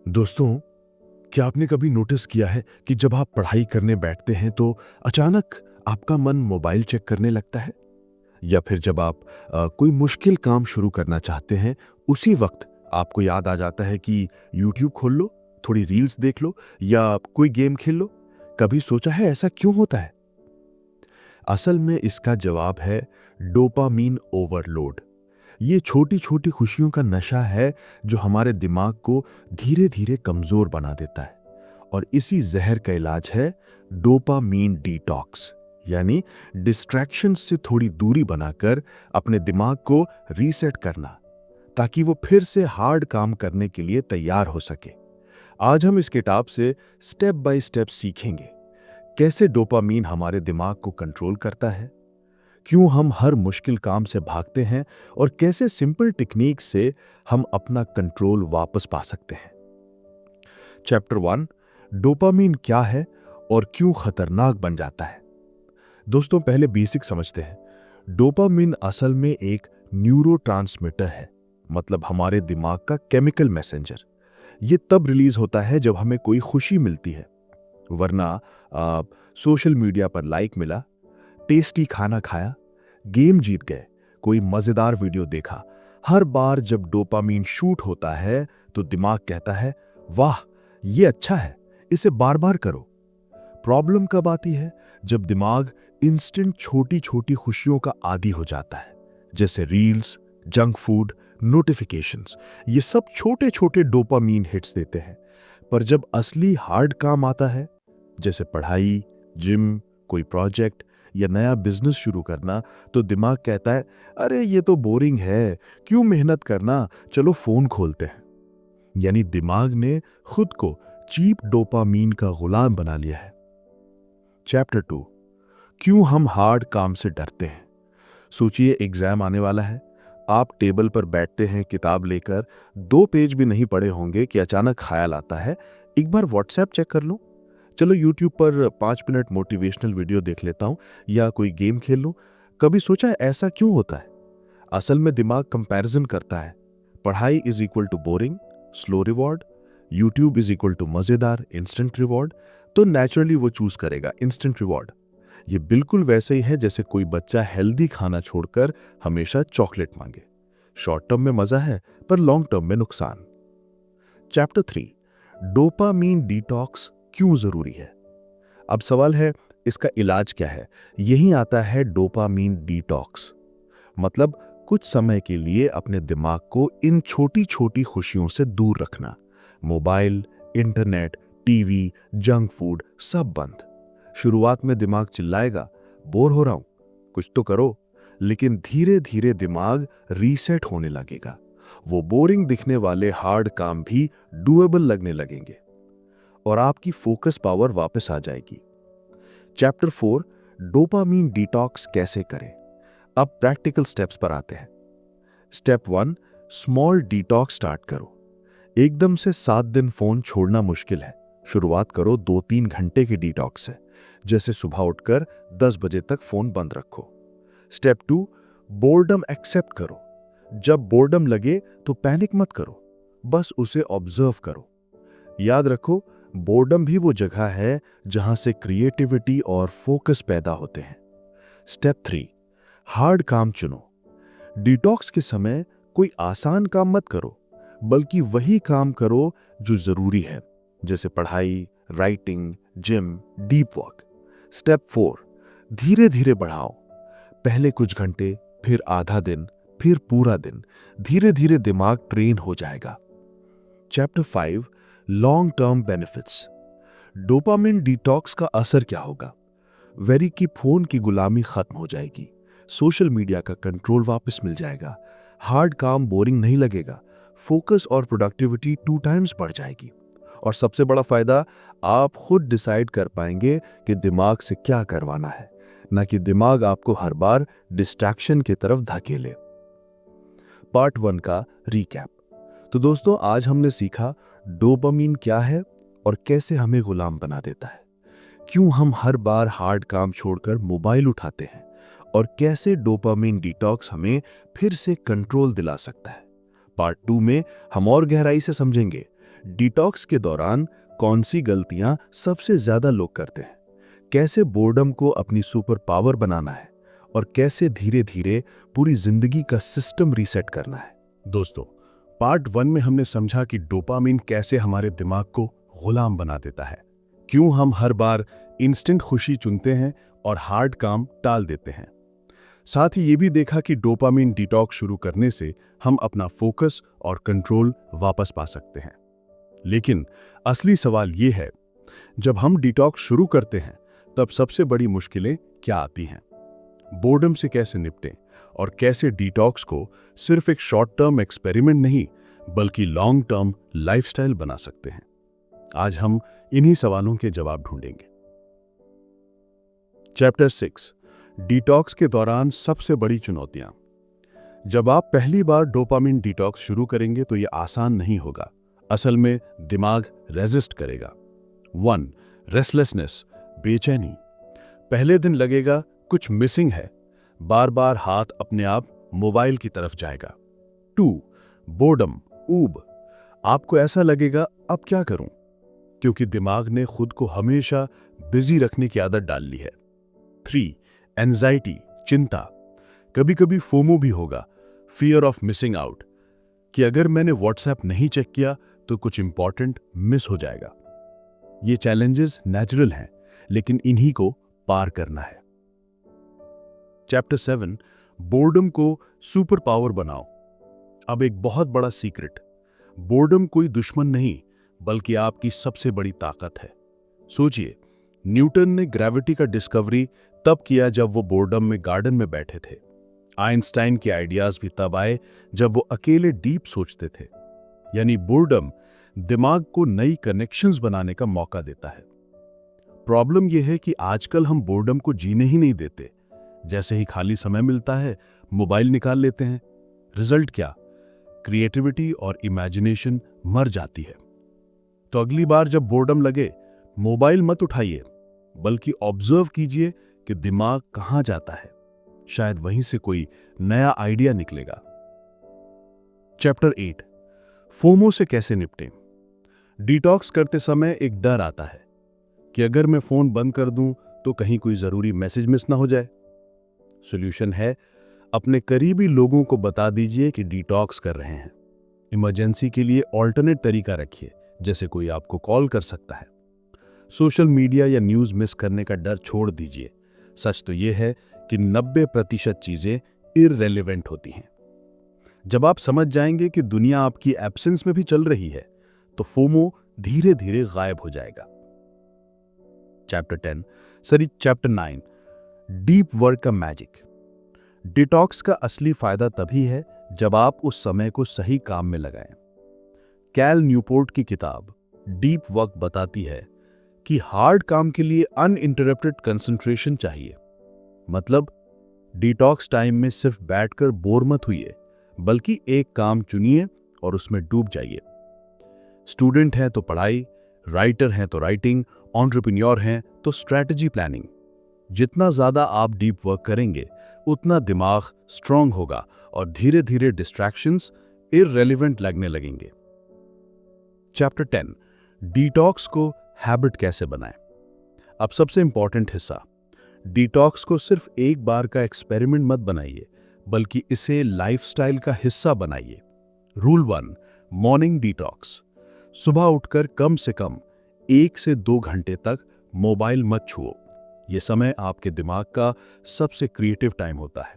दोस्तों, क्या आपने कभी नोटिस किया है कि जब आप पढ़ाई करने बैठते हैं तो अचानक आपका मन मोबाइल चेक करने लगता है? या फिर जब आप कोई मुश्किल काम शुरू करना चाहते हैं, उसी वक्त आपको याद आ जाता है कि यूट्यूब खोल लो, थोड़ी रील्स देख लो या कोई गेम खेल लो? कभी सोचा है ऐसा क्यों होता है? असल में इसका जवाब है डोपामीन ओवरलोड। ये छोटी छोटी खुशियों का नशा है जो हमारे दिमाग को धीरे धीरे कमजोर बना देता है। और इसी जहर का इलाज है डोपामीन डिटॉक्स, यानी डिस्ट्रैक्शन से थोड़ी दूरी बनाकर अपने दिमाग को रीसेट करना, ताकि वो फिर से हार्ड काम करने के लिए तैयार हो सके। आज हम इस किताब से स्टेप बाय स्टेप सीखेंगे कैसे डोपामीन हमारे दिमाग को कंट्रोल करता है, क्यों हम हर मुश्किल काम से भागते हैं और कैसे सिंपल टेक्निक से हम अपना कंट्रोल वापस पा सकते हैं। चैप्टर 1, डोपामीन क्या है और क्यों खतरनाक बन जाता है। दोस्तों, पहले बेसिक समझते हैं। डोपामीन असल में एक न्यूरोट्रांसमीटर है, मतलब हमारे दिमाग का केमिकल मैसेंजर। ये तब रिलीज होता है जब हमें कोई खुशी मिलती है, वरना सोशल मीडिया पर लाइक मिला, टेस्टी खाना खाया, गेम जीत गए, कोई मजेदार वीडियो देखा। हर बार जब डोपामीन शूट होता है तो दिमाग कहता है, वाह ये अच्छा है, इसे बार बार करो। प्रॉब्लम कब आती है? जब दिमाग इंस्टेंट छोटी छोटी खुशियों का आदी हो जाता है, जैसे रील्स, जंक फूड, नोटिफिकेशंस। ये सब छोटे छोटे डोपामीन हिट्स देते हैं। पर जब असली हार्ड काम आता है, जैसे पढ़ाई, जिम, कोई प्रोजेक्ट या नया बिजनेस शुरू करना, तो दिमाग कहता है, अरे ये तो बोरिंग है, क्यों मेहनत करना, चलो फोन खोलते हैं। यानी दिमाग ने खुद को चीप डोपामीन का गुलाम बना लिया है। चैप्टर 2, क्यों हम हार्ड काम से डरते हैं। सोचिए, एग्जाम आने वाला है, आप टेबल पर बैठते हैं किताब लेकर, 2 पेज भी नहीं पढ़े होंगे कि अचानक ख्याल आता है, एक बार व्हाट्सएप चेक कर लूं, चलो यूट्यूब पर 5 मिनट मोटिवेशनल वीडियो देख लेता हूं या कोई गेम खेल लूं। कभी सोचा है ऐसा क्यों होता है? असल में दिमाग कंपैरिजन करता है। पढ़ाई is equal to boring, slow reward, YouTube is equal to मजेदार, इंस्टेंट रिवॉर्ड। तो नेचुरली वो चूज करेगा इंस्टेंट रिवॉर्ड। ये बिल्कुल वैसे ही है जैसे कोई बच्चा हेल्दी खाना छोड़कर हमेशा चॉकलेट मांगे। शॉर्ट टर्म में मजा है, पर लॉन्ग टर्म में नुकसान। चैप्टर 3, डोपामीन डिटॉक्स क्यों जरूरी है। अब सवाल है, इसका इलाज क्या है? यही आता है डोपामीन डिटॉक्स। मतलब कुछ समय के लिए अपने दिमाग को इन छोटी छोटी खुशियों से दूर रखना। Mobile, internet, TV, junk food सब बंद। शुरुआत में दिमाग चिल्लाएगा, बोर हो रहा हूं, कुछ तो करो। लेकिन धीरे धीरे दिमाग रीसेट होने लगेगा। वो बोरिंग दिखने वाले हार्ड काम भी डूएबल लगने लगेंगे और आपकी फोकस पावर वापस आ जाएगी। चैप्टर 4, डोपामीन डिटॉक्स कैसे करें। अब प्रैक्टिकल स्टेप्स पर आते हैं। स्टेप 1, स्मॉल डिटॉक्स स्टार्ट करो। एकदम से 7 दिन फोन छोड़ना मुश्किल है। शुरुआत करो 2-3 घंटे के डिटॉक्स से, जैसे सुबह उठकर 10 बजे तक फोन बंद रखो। स्टेप 2, बोर्डम एक्सेप्ट करो। जब बोर्डम लगे तो पैनिक मत करो, बस उसे ऑब्जर्व करो। याद रखो, बोर्डम भी वो जगह है जहां से क्रिएटिविटी और फोकस पैदा होते हैं। स्टेप 3, हार्ड काम चुनो। डिटॉक्स के समय कोई आसान काम मत करो, बल्कि वही काम करो जो जरूरी है, जैसे पढ़ाई, writing, gym, deep work. Step 4, धीरे धीरे बढ़ाओ। पहले कुछ घंटे, फिर आधा दिन, फिर पूरा दिन। धीरे धीरे दिमाग ट्रेन हो जाएगा। Chapter 5, long term benefits. Dopamine detox का असर क्या होगा? वेरी की फोन की गुलामी खत्म हो जाएगी, सोशल मीडिया का कंट्रोल वापस मिल जाएगा, हार्ड काम बोरिंग नहीं लगेगा, फोकस और प्रोडक्टिविटी 2 टाइम्स बढ़ जाएगी। और सबसे बड़ा फायदा, आप खुद डिसाइड कर पाएंगे कि दिमाग से क्या करवाना है, ना कि दिमाग आपको हर बार डिस्ट्रैक्शन की तरफ धकेले। पार्ट 1 का रीकैप। तो दोस्तों, आज हमने सीखा डोपामीन क्या है और कैसे हमें गुलाम बना देता है, क्यों हम हर बार हार्ड काम छोड़कर मोबाइल उठाते हैं, और कैसे डोपामिन डिटॉक्स हमें फिर से कंट्रोल दिला सकता है। पार्ट 2 में हम और गहराई से समझेंगे डिटॉक्स के दौरान कौन सी गलतियां सबसे ज्यादा लोग करते हैं, कैसे बोर्डम को अपनी सुपर पावर बनाना है और कैसे धीरे धीरे पूरी जिंदगी का सिस्टम रीसेट करना है। दोस्तों, पार्ट 1 में हमने समझा कि डोपामिन कैसे हमारे दिमाग को गुलाम बना देता है, क्यों हम हर बार इंस्टेंट खुशी चुनते हैं और हार्ड काम टाल देते हैं। साथ ही ये भी देखा कि डोपामिन डिटॉक्स शुरू करने से हम अपना फोकस और कंट्रोल वापस पा सकते हैं। लेकिन असली सवाल ये है, जब हम डिटॉक्स शुरू करते हैं तब सबसे बड़ी मुश्किलें क्या आती हैं? बोर्डम से कैसे निपटें और कैसे डिटॉक्स को सिर्फ एक शॉर्ट टर्म एक्सपेरिमेंट नहीं बल्कि लॉन्ग टर्म लाइफस्टाइल बना सकते हैं? आज हम इन्हीं सवालों के जवाब ढूंढेंगे। चैप्टर 6, डिटॉक्स के दौरान सबसे बड़ी चुनौतियां। जब आप पहली बार डोपामिन डिटॉक्स शुरू करेंगे तो यह आसान नहीं होगा। असल में दिमाग रेजिस्ट करेगा। 1. रेस्टलेसनेस, बेचैनी। पहले दिन लगेगा कुछ मिसिंग है, बार बार हाथ अपने आप मोबाइल की तरफ जाएगा। 2. बोर्डम, ऊब। आपको ऐसा लगेगा अब क्या करूं, क्योंकि दिमाग ने खुद को हमेशा बिजी रखने की आदत डाल ली है। 3. एंजाइटी, चिंता। कभी कभी फोमो भी होगा, फियर ऑफ मिसिंग आउट, कि अगर मैंने व्हाट्सएप नहीं चेक किया तो कुछ इंपॉर्टेंट मिस हो जाएगा। ये चैलेंजेस नेचुरल हैं, लेकिन इन्हीं को पार करना है। चैप्टर 7, बोर्डम को सुपर पावर बनाओ। अब एक बहुत बड़ा सीक्रेट, बोर्डम कोई दुश्मन नहीं बल्कि आपकी सबसे बड़ी ताकत है। सोचिए, न्यूटन ने ग्रेविटी का डिस्कवरी तब किया जब वो बोर्डम में गार्डन में बैठे थे। आइंस्टाइन के आइडियाज भी तब आए जब वो अकेले डीप सोचते थे। यानी बोर्डम दिमाग को नई कनेक्शंस बनाने का मौका देता है। प्रॉब्लम यह है कि आजकल हम बोर्डम को जीने ही नहीं देते। जैसे ही खाली समय मिलता है मोबाइल निकाल लेते हैं। रिजल्ट क्या? क्रिएटिविटी और इमेजिनेशन मर जाती है। तो अगली बार जब बोर्डम लगे, मोबाइल मत उठाइए, बल्कि ऑब्जर्व कीजिए कि दिमाग कहां जाता है। शायद वहीं से कोई नया आइडिया निकलेगा। चैप्टर 8, फोमो से कैसे निपटें। डिटॉक्स करते समय एक डर आता है कि अगर मैं फोन बंद कर दूं तो कहीं कोई जरूरी मैसेज मिस ना हो जाए। सॉल्यूशन है, अपने करीबी लोगों को बता दीजिए कि डिटॉक्स कर रहे हैं। इमरजेंसी के लिए ऑल्टरनेट तरीका रखिए, जैसे कोई आपको कॉल कर सकता है। सोशल मीडिया या न्यूज़ मिस करने का डर छोड़ दीजिए। सच तो यह है कि 90% चीजें इररेलेवेंट होती हैं। जब आप समझ जाएंगे कि दुनिया आपकी एब्सेंस में भी चल रही है, तो फोमो धीरे धीरे गायब हो जाएगा। चैप्टर 9, डीप वर्क का मैजिक। डिटॉक्स का असली फायदा तभी है जब आप उस समय को सही काम में लगाएं। कैल न्यूपोर्ट की किताब डीप वर्क बताती है कि हार्ड काम के लिए अनइंटरप्टेड कंसंट्रेशन चाहिए। मतलब डिटॉक्स टाइम में सिर्फ बैठकर बोर मत हुइए, बल्कि एक काम चुनिए और उसमें डूब जाइए। स्टूडेंट हैं तो पढ़ाई, राइटर हैं तो राइटिंग, एंटरप्रेन्योर हैं तो स्ट्रैटेजी प्लानिंग। जितना ज्यादा आप डीप वर्क करेंगे, उतना दिमाग स्ट्रांग होगा और धीरे धीरे डिस्ट्रैक्शंस इररिलेवेंट लगने लगेंगे। चैप्टर 10, डिटॉक्स को हैबिट कैसे बनाएं। अब सबसे इंपॉर्टेंट हिस्सा, डिटॉक्स को सिर्फ एक बार का एक्सपेरिमेंट मत बनाइए, बल्कि इसे लाइफस्टाइल का हिस्सा बनाइए। Rule 1, morning detox. सुबह उठकर कम से कम 1 से 2 घंटे तक मोबाइल मत छुओ। यह समय आपके दिमाग का सबसे क्रिएटिव टाइम होता है।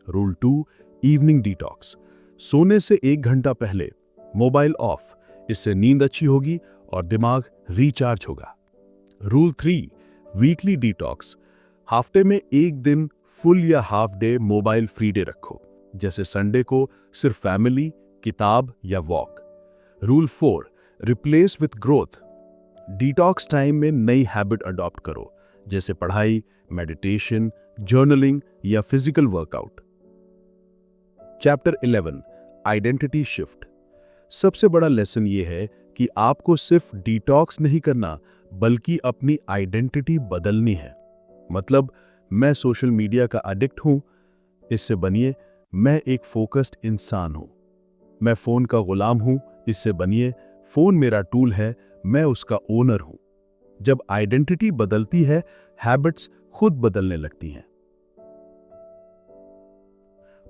Rule 2, evening detox. सोने से 1 घंटा पहले मोबाइल ऑफ। इससे नींद अच्छी होगी और दिमाग रिचार्ज होगा। Rule 3, weekly detox. हफ्ते में 1 दिन फुल या half day mobile free day रखो, जैसे संडे को सिर्फ फैमिली, किताब या walk. Rule 4, replace with growth. Detox time में नई हैबिट अडॉप्ट करो, जैसे पढ़ाई, मेडिटेशन, जर्नलिंग या physical workout. Chapter 11, identity shift. सबसे बड़ा लेसन यह है कि आपको सिर्फ डिटॉक्स नहीं करना, बल्कि अपनी आइडेंटिटी बदलनी है। मतलब, मैं सोशल मीडिया का एडिक्ट हूं, इससे बनिए मैं एक फोकस्ड इंसान हूं। मैं फोन का गुलाम हूं, इससे बनिए फोन मेरा टूल है, मैं उसका ओनर हूं। जब आइडेंटिटी बदलती है, हैबिट्स खुद बदलने लगती हैं।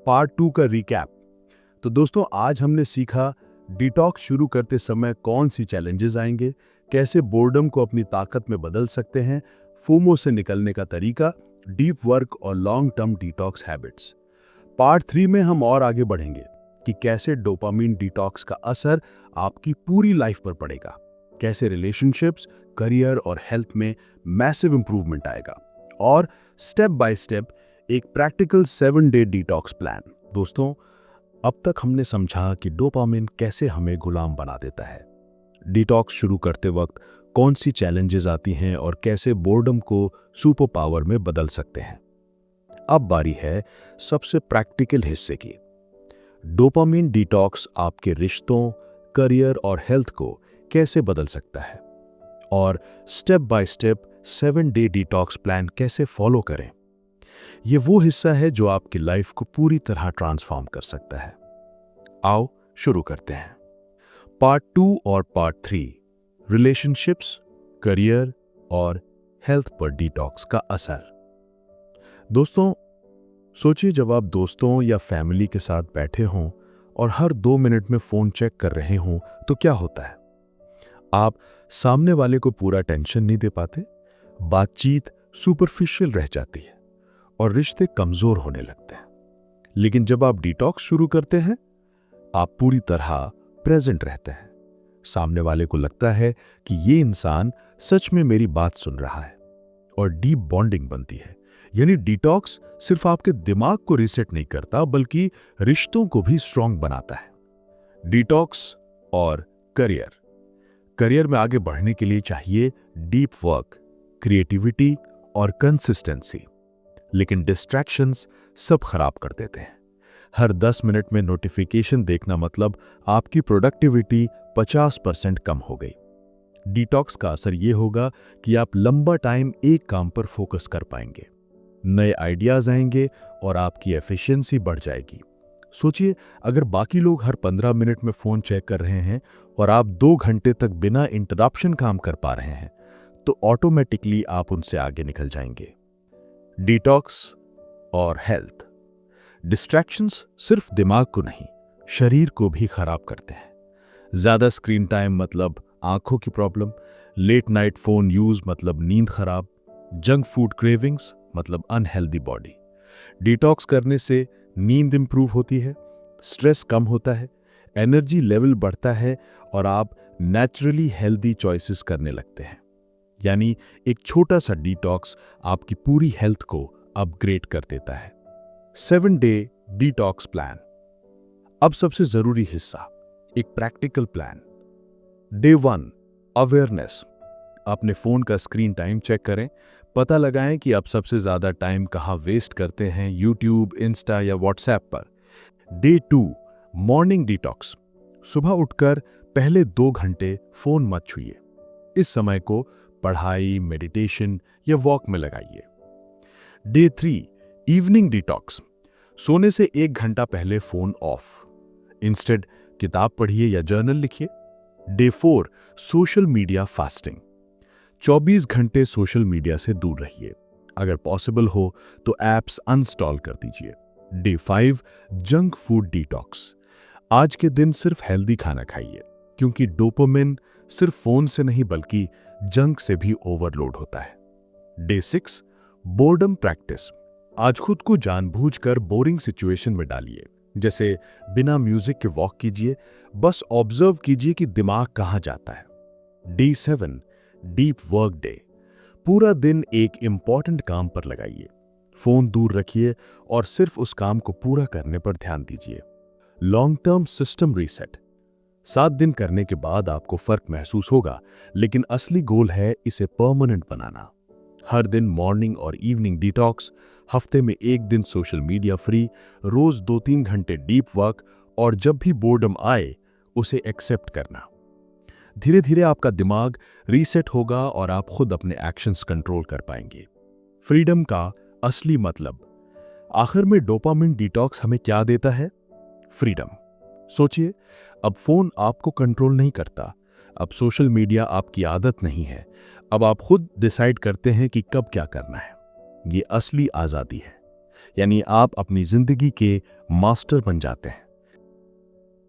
पार्ट 2 का रिकैप। तो दोस्तों, आज हमने सीखा डिटॉक्स शुरू करते समय कौन सी चैलेंजेस आएंगे, कैसे बोर्डम को अपनी ताकत में बदल सकते हैं, फोमो से निकलने का तरीका, डीप वर्क और long term detox habits. Part 3 में हम और आगे बढ़ेंगे कि कैसे डोपामिन डिटॉक्स का असर आपकी पूरी लाइफ पर पड़ेगा, कैसे रिलेशनशिप्स, करियर और हेल्थ में मैसिव इंप्रूवमेंट आएगा, और स्टेप बाय स्टेप एक प्रैक्टिकल 7-डे डिटॉक्स प्लान। दोस्तों, अब तक हमने समझा कि डोपामिन कैसे हमें गुलाम बना देता है, डिटॉक्स शुरू करते वक्त कौन सी चैलेंजेस आती हैं और कैसे बोर्डम को सुपर पावर में बदल सकते हैं। अब बारी है सबसे प्रैक्टिकल हिस्से की। डोपामिन डिटॉक्स आपके रिश्तों, करियर और हेल्थ को कैसे बदल सकता है, और स्टेप बाय स्टेप 7-डे डिटॉक्स प्लान कैसे फॉलो करें। यह वो हिस्सा है जो आपकी लाइफ को पूरी तरह ट्रांसफॉर्म कर सकता है। आओ शुरू करते हैं। पार्ट 2 और पार्ट 3, रिलेशनशिप्स, करियर और हेल्थ पर डिटॉक्स का असर। दोस्तों, सोचिए जब आप दोस्तों या फैमिली के साथ बैठे हों और हर 2 मिनट में फोन चेक कर रहे हों तो क्या होता है। आप सामने वाले को पूरा टेंशन नहीं दे पाते, बातचीत सुपरफिशियल रह जाती है और रिश्ते कमजोर होने लगते हैं। लेकिन जब आप डिटॉक्स शुरू करते हैं, आप पूरी तरह प्रेजेंट रहते हैं। सामने वाले को लगता है कि ये इंसान सच में मेरी बात सुन रहा है और डीप बॉन्डिंग बनती है। यानी डिटॉक्स सिर्फ आपके दिमाग को रीसेट नहीं करता, बल्कि रिश्तों को भी स्ट्रांग बनाता है। डिटॉक्स और करियर में आगे बढ़ने के लिए चाहिए डीप वर्क, क्रिएटिविटी और कंसिस्टेंसी। लेकिन डिस्ट्रैक्शंस सब खराब कर देते हैं। हर 10 मिनट में नोटिफिकेशन देखना मतलब आपकी प्रोडक्टिविटी 50% कम हो गई। डिटॉक्स का असर यह होगा कि आप लंबा टाइम एक काम पर फोकस कर पाएंगे, नए आइडियाज आएंगे और आपकी एफिशिएंसी बढ़ जाएगी। सोचिए, अगर बाकी लोग हर 15 मिनट में फोन चेक कर रहे हैं और आप 2 घंटे तक बिना इंटरप्शन काम कर पा रहे हैं, तो ऑटोमेटिकली आप उनसे आगे निकल जाएंगे। डिटॉक्स और हेल्थ। डिस्ट्रैक्शंस सिर्फ दिमाग को नहीं, शरीर को भी खराब करते हैं। ज्यादा स्क्रीन टाइम मतलब आंखों की problem, late night phone use मतलब नींद खराब, जंक फूड क्रेविंग्स मतलब अनहेल्दी बॉडी। डिटॉक्स करने से नींद इंप्रूव होती है, स्ट्रेस कम होता है, एनर्जी लेवल बढ़ता है और आप नेचुरली हेल्दी चॉइसेस करने लगते हैं। यानी एक छोटा सा डिटॉक्स आपकी पूरी हेल्थ को अपग्रेड कर देता है। 7-डे डिटॉक्स प्लान। अब सबसे जरूरी हिस्सा, एक प्रैक्टिकल प्लान। Day 1, awareness. अपने फोन का स्क्रीन टाइम चेक करें, पता लगाएं कि आप सबसे ज्यादा टाइम कहां वेस्ट करते हैं, यूट्यूब, इंस्टा या व्हाट्सएप पर। Day 2, morning detox. सुबह उठकर पहले 2 घंटे फोन मत छूइए। इस समय को पढ़ाई, मेडिटेशन या वॉक में लगाइए। Day 3, evening detox. सोने से 1 घंटा पहले फोन ऑफ, इंस्टेड किताब पढ़िए या जर्नल लिखिए। Day 4, social media fasting. 24 घंटे सोशल मीडिया से दूर रहिए। अगर पॉसिबल हो तो ऐप्स अनइंस्टॉल कर दीजिए। Day 5, junk food detox. आज के दिन सिर्फ हेल्दी खाना खाइए, क्योंकि डोपामिन सिर्फ फोन से नहीं बल्कि जंक से भी ओवरलोड होता है। Day 6, boredom practice. आज खुद को जानबूझकर बोरिंग सिचुएशन में डालिए, जैसे बिना म्यूजिक के वॉक कीजिए, बस ऑब्जर्व कीजिए कि दिमाग कहां जाता है। Day 7, deep work day. पूरा दिन एक इंपॉर्टेंट काम पर लगाइए, फोन दूर रखिए और सिर्फ उस काम को पूरा करने पर ध्यान दीजिए। Long term system reset. 7 दिन करने के बाद आपको फर्क महसूस होगा, लेकिन असली गोल है इसे परमानेंट बनाना। हर दिन मॉर्निंग और इवनिंग डिटॉक्स, हफ्ते में 1 दिन सोशल मीडिया फ्री, रोज 2-3 घंटे डीप वर्क, और जब भी बोर्डम आए उसे एक्सेप्ट करना। धीरे धीरे आपका दिमाग रीसेट होगा और आप खुद अपने एक्शंस कंट्रोल कर पाएंगे। फ्रीडम का असली मतलब। आखिर में डोपामिन डिटॉक्स हमें क्या देता है? फ्रीडम। सोचिए, अब फोन आपको कंट्रोल नहीं करता, अब सोशल मीडिया आपकी आदत नहीं है, अब आप खुद डिसाइड करते हैं कि कब क्या करना है। ये असली आज़ादी है, यानी आप अपनी ज़िंदगी के मास्टर बन जाते हैं।